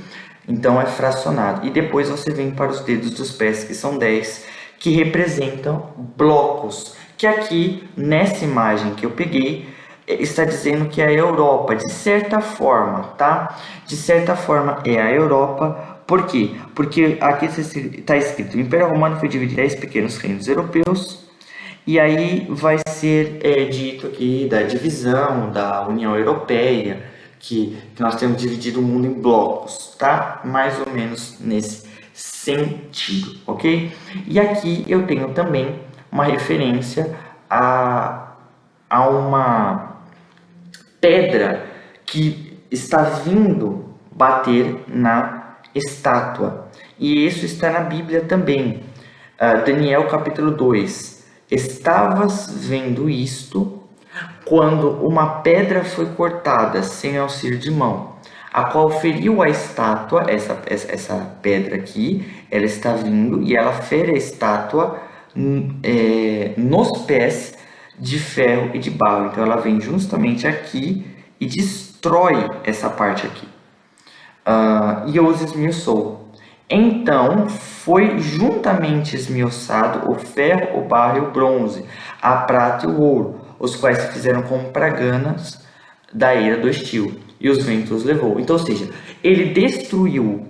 Então é fracionado. E depois você vem para os dedos dos pés, que são 10, que representam blocos. Que aqui, nessa imagem que eu peguei, está dizendo que é a Europa, de certa forma, tá? De certa forma é a Europa. Por quê? Porque aqui está escrito: o Império Romano foi dividido em 10 pequenos reinos europeus. E aí vai ser dito aqui da divisão da União Europeia, que nós temos dividido o mundo em blocos, tá? Mais ou menos nesse sentido, ok? E aqui eu tenho também uma referência a uma pedra que está vindo bater na estátua. E isso está na Bíblia também. Daniel capítulo 2. Estavas vendo isto quando uma pedra foi cortada sem auxílio de mão, a qual feriu a estátua. Essa pedra aqui, ela está vindo e ela fere a estátua nos pés de ferro e de barro. Então ela vem justamente aqui e destrói essa parte aqui. E os esmiuçou. Então foi juntamente esmiuçado o ferro, o barro e o bronze, a prata e o ouro, os quais se fizeram como praganas da ira do estio, e os ventos os levou. Então, ou seja, ele destruiu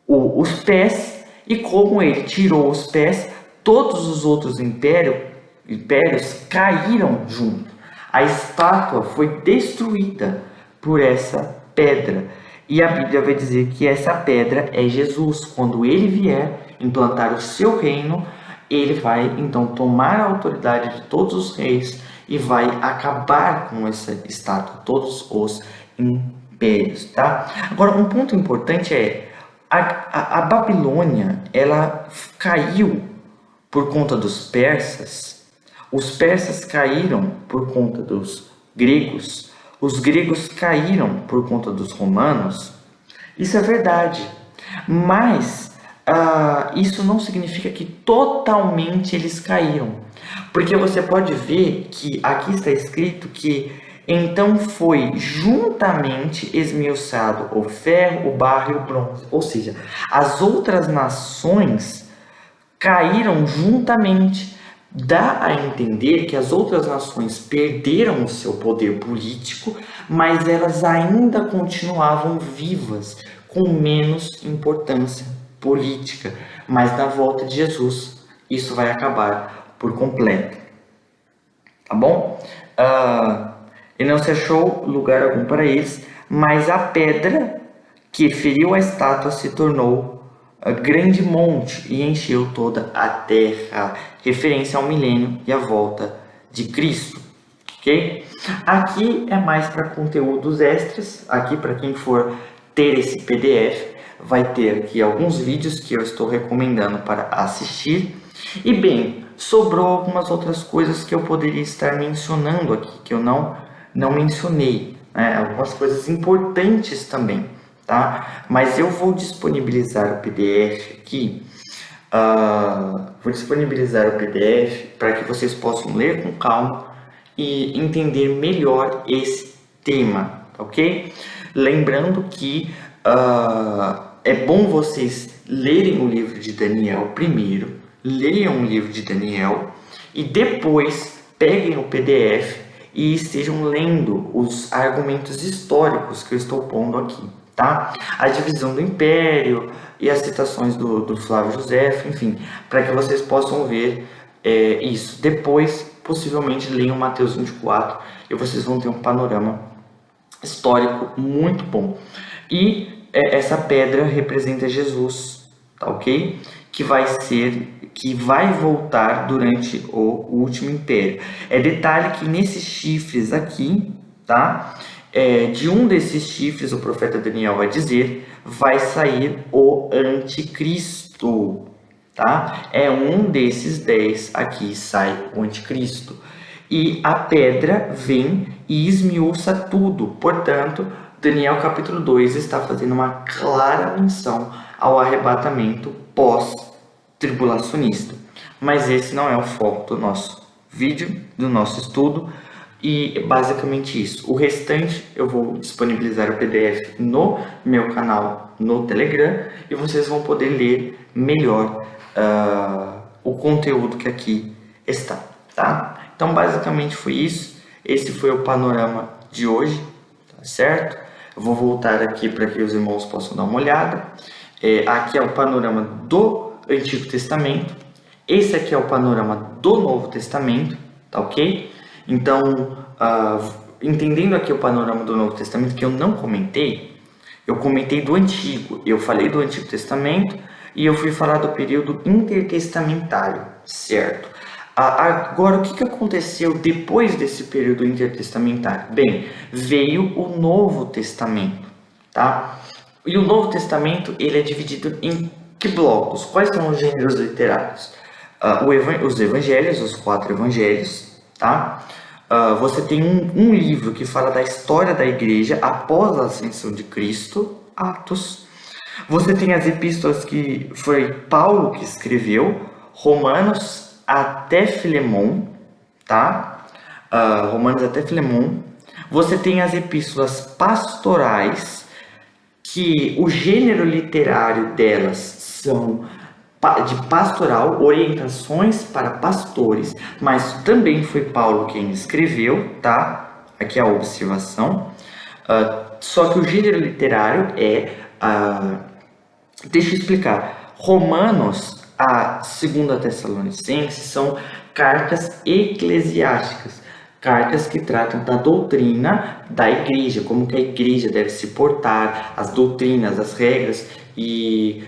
os pés, e como ele tirou os pés, todos os outros impérios caíram junto. A estátua foi destruída por essa pedra. E a Bíblia vai dizer que essa pedra é Jesus. Quando ele vier implantar o seu reino, ele vai então tomar a autoridade de todos os reis e vai acabar com essa estátua, todos os impérios. impérios, tá? Agora, um ponto importante é a Babilônia, ela caiu por conta dos persas. Os persas caíram por conta dos gregos. Os gregos caíram por conta dos romanos. Isso é verdade, mas isso não significa que totalmente eles caíram, porque você pode ver que aqui está escrito que então foi juntamente esmiuçado o ferro, o barro e o bronze, ou seja, as outras nações caíram juntamente. Dá a entender que as outras nações perderam o seu poder político, mas elas ainda continuavam vivas, com menos importância política. Mas na volta de Jesus, isso vai acabar por completo. Tá bom? E não se achou lugar algum para eles, mas a pedra que feriu a estátua se tornou grande monte e encheu toda a terra, referência ao milênio e à volta de Cristo, ok? Aqui é mais para conteúdos extras. Aqui, para quem for ter esse PDF, vai ter aqui alguns vídeos que eu estou recomendando para assistir. E bem, sobrou algumas outras coisas que eu poderia estar mencionando aqui, que eu não mencionei, né? Algumas coisas importantes também. Tá? Mas eu vou disponibilizar o PDF aqui, vou disponibilizar o PDF para que vocês possam ler com calma e entender melhor esse tema, ok? Lembrando que é bom vocês lerem o livro de Daniel primeiro, leiam o livro de Daniel e depois peguem o PDF e estejam lendo os argumentos históricos que eu estou pondo aqui. Tá? A divisão do império e as citações do Flávio Josefo, enfim, para que vocês possam ver isso. Depois, possivelmente, leiam Mateus 24 e vocês vão ter um panorama histórico muito bom. E essa pedra representa Jesus, tá ok? Que vai voltar durante o último império. Detalhe que nesses chifres aqui, tá? De um desses chifres, o profeta Daniel vai dizer, vai sair o anticristo, tá? Um desses 10 aqui sai o anticristo. E a pedra vem e esmiuça tudo. Portanto, Daniel capítulo 2 está fazendo uma clara menção ao arrebatamento pós-tribulacionista. Mas esse não é o foco do nosso vídeo, do nosso estudo. E basicamente isso. O restante eu vou disponibilizar o PDF no meu canal no Telegram e vocês vão poder ler melhor o conteúdo que aqui está, tá? Então basicamente foi isso. Esse foi o panorama de hoje, tá certo? Eu vou voltar aqui para que os irmãos possam dar uma olhada. Aqui é o panorama do Antigo Testamento. Esse aqui é o panorama do Novo Testamento, tá ok? Então, entendendo aqui o panorama do Novo Testamento, que eu não comentei, eu comentei do Antigo, eu falei do Antigo Testamento e eu fui falar do período intertestamentário, certo? Agora, o que aconteceu depois desse período intertestamentário? Bem, veio o Novo Testamento, tá? E o Novo Testamento, ele é dividido em que blocos? Quais são os gêneros literários? Os evangelhos, os 4 evangelhos, tá? Você tem um livro que fala da história da igreja após a ascensão de Cristo, Atos. Você tem as epístolas que foi Paulo que escreveu, Romanos até Filemon, tá? Romanos até Filemon. Você tem as epístolas pastorais, que o gênero literário delas são de pastoral, orientações para pastores, mas também foi Paulo quem escreveu, tá? Aqui a observação. Só que o gênero literário deixa eu explicar. Romanos a 2 Tessalonicenses são cartas eclesiásticas, cartas que tratam da doutrina da igreja, como que a igreja deve se portar, as doutrinas, as regras e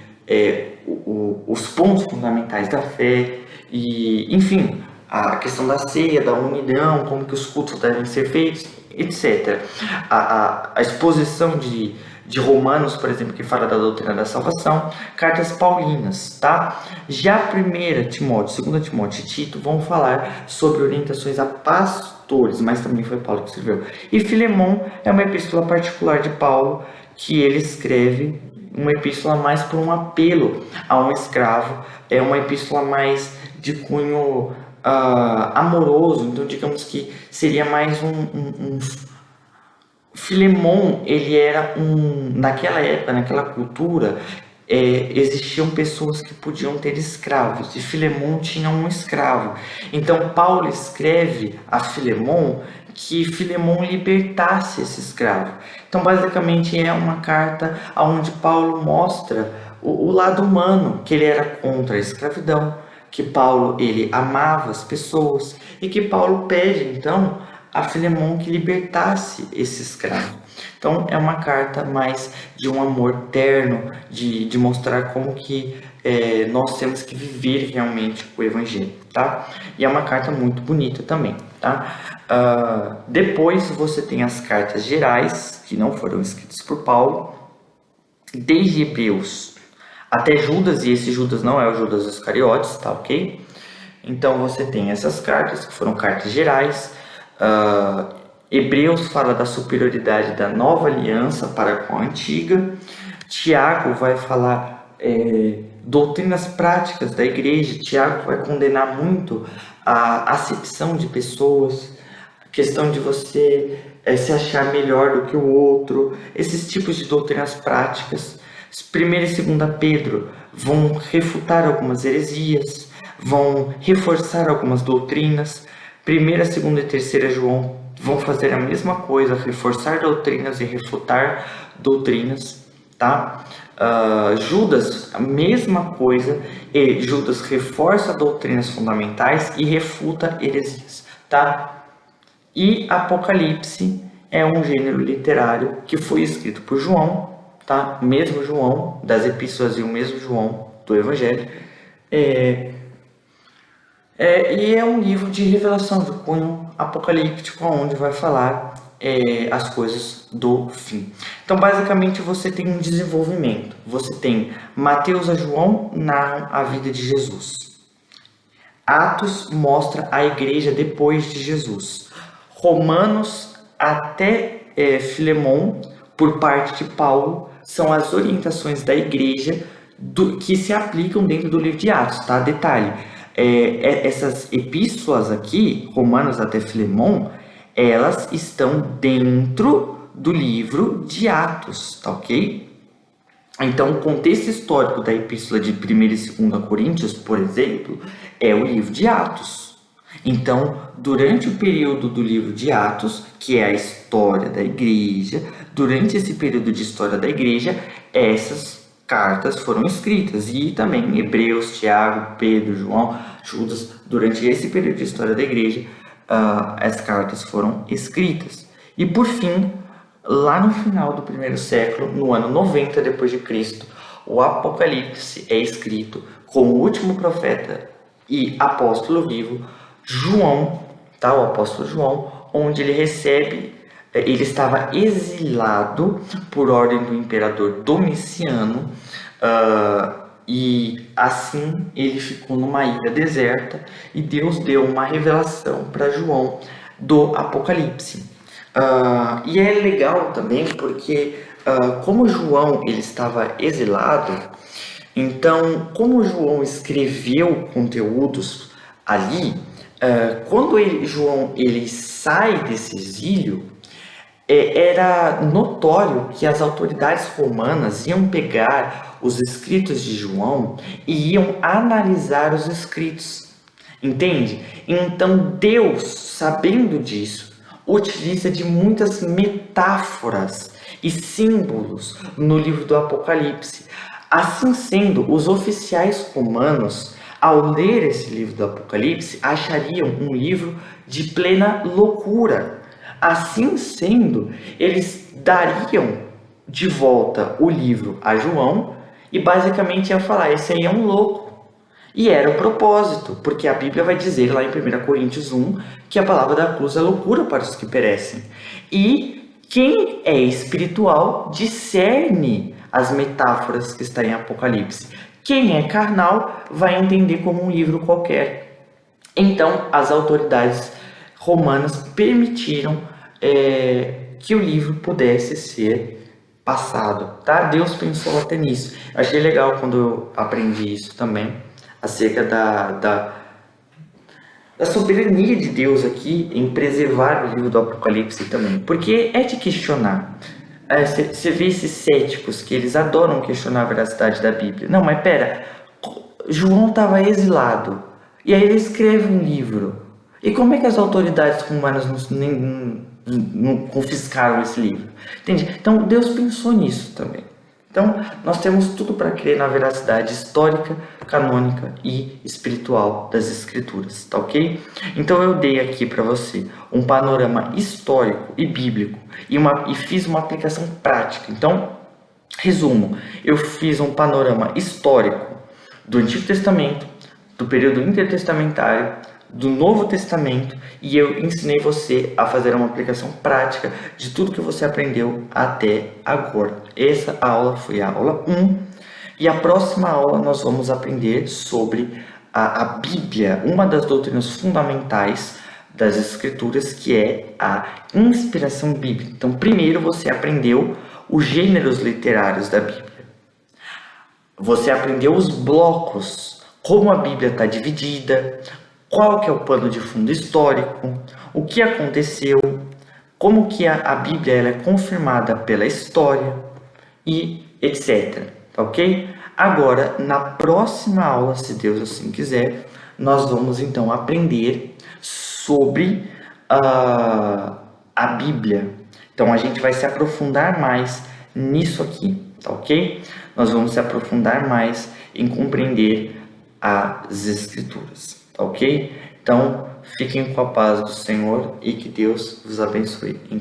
os pontos fundamentais da fé e, enfim, a questão da ceia, da unidão, como que os cultos devem ser feitos, etc. A exposição de Romanos, por exemplo, que fala da doutrina da salvação, cartas paulinas, tá? Já 1 Timóteo, 2 Timóteo e Tito vão falar sobre orientações a pastores, mas também foi Paulo que escreveu. E Filemon é uma epístola particular de Paulo, que ele escreve uma epístola mais por um apelo a um escravo, é uma epístola mais de cunho amoroso, então digamos que seria mais Filemon, ele era naquela época, naquela cultura, existiam pessoas que podiam ter escravos, e Filemon tinha um escravo. Então Paulo escreve a Filemon que Filemon libertasse esse escravo. Então basicamente é uma carta onde Paulo mostra o lado humano, que ele era contra a escravidão, que Paulo ele amava as pessoas, e que Paulo pede então a Filemon que libertasse esse escravo. Então é uma carta mais de um amor terno, de mostrar como que nós temos que viver realmente o Evangelho, tá? E é uma carta muito bonita também, tá? Depois você tem as cartas gerais, que não foram escritas por Paulo, desde Hebreus até Judas, e esse Judas não é o Judas Iscariotes, tá ok? Então você tem essas cartas, que foram cartas gerais. Hebreus fala da superioridade da nova aliança para com a antiga. Tiago vai falar doutrinas práticas da igreja. Tiago vai condenar muito a acepção de pessoas, a questão de você se achar melhor do que o outro, esses tipos de doutrinas práticas. 1 e 2 Pedro vão refutar algumas heresias, vão reforçar algumas doutrinas. 1, 2 e 3 João vão fazer a mesma coisa, reforçar doutrinas e refutar doutrinas, tá? Judas, a mesma coisa, e Judas reforça doutrinas fundamentais e refuta heresias, tá? E Apocalipse é um gênero literário que foi escrito por João, tá? O mesmo João das epístolas e o mesmo João do Evangelho. E é um livro de revelação, de cunho apocalíptico, onde vai falar as coisas do fim. Então, basicamente, você tem um desenvolvimento. Você tem Mateus a João narram a vida de Jesus. Atos mostra a igreja depois de Jesus. Romanos até Filemon, por parte de Paulo, são as orientações da igreja que se aplicam dentro do livro de Atos, tá? Detalhe. Essas epístolas aqui, Romanos até Filemon, elas estão dentro do livro de Atos, tá ok? Então, o contexto histórico da epístola de 1 e 2 Coríntios, por exemplo, é o livro de Atos. Então, durante o período do livro de Atos, que é a história da igreja, durante esse período de história da igreja, essas cartas foram escritas, e também Hebreus, Tiago, Pedro, João, Judas, durante esse período de história da igreja, as cartas foram escritas. E por fim, lá no final do primeiro século, no ano 90 depois de Cristo, o Apocalipse é escrito com o último profeta e apóstolo vivo, João, tá? O apóstolo João, onde ele estava exilado por ordem do imperador Domiciano, e assim ele ficou numa ilha deserta, e Deus deu uma revelação para João do Apocalipse. E é legal também porque como João ele estava exilado, então como João escreveu conteúdos ali, quando João ele sai desse exílio, era notório que as autoridades romanas iam pegar os escritos de João e iam analisar os escritos, entende? Então Deus, sabendo disso, utiliza de muitas metáforas e símbolos no livro do Apocalipse. Assim sendo, os oficiais romanos, ao ler esse livro do Apocalipse, achariam um livro de plena loucura. Assim sendo, eles dariam de volta o livro a João e basicamente iam falar: esse aí é um louco. E era o propósito, porque a Bíblia vai dizer lá em 1 Coríntios 1 que a palavra da cruz é loucura para os que perecem. E quem é espiritual discerne as metáforas que estão em Apocalipse. Quem é carnal vai entender como um livro qualquer. Então, as autoridades romanas permitiram que o livro pudesse ser passado, tá? Deus pensou até nisso. Eu achei legal quando eu aprendi isso também, acerca da soberania de Deus aqui em preservar o livro do Apocalipse também, porque é de questionar. Você vê esses céticos que eles adoram questionar a veracidade da Bíblia. Não, mas pera, João estava exilado e aí ele escreve um livro. E como é que as autoridades romanas não confiscaram esse livro? Entende? Então Deus pensou nisso também. Então nós temos tudo para crer na veracidade histórica, canônica e espiritual das escrituras, tá ok? Então eu dei aqui para você um panorama histórico e bíblico e fiz uma aplicação prática. Então, resumo, eu fiz um panorama histórico do Antigo Testamento, do período intertestamentário, do Novo Testamento, e eu ensinei você a fazer uma aplicação prática de tudo que você aprendeu até agora. Essa aula foi a aula 1, e a próxima aula nós vamos aprender sobre a Bíblia, uma das doutrinas fundamentais das Escrituras, que é a inspiração bíblica. Então, primeiro você aprendeu os gêneros literários da Bíblia. Você aprendeu os blocos, como a Bíblia está dividida, qual que é o pano de fundo histórico, o que aconteceu, como que a Bíblia ela é confirmada pela história e etc. Tá ok? Agora, na próxima aula, se Deus assim quiser, nós vamos então aprender sobre a Bíblia. Então a gente vai se aprofundar mais nisso aqui, tá ok? Nós vamos se aprofundar mais em compreender as Escrituras, tá ok? Então fiquem com a paz do Senhor e que Deus vos abençoe.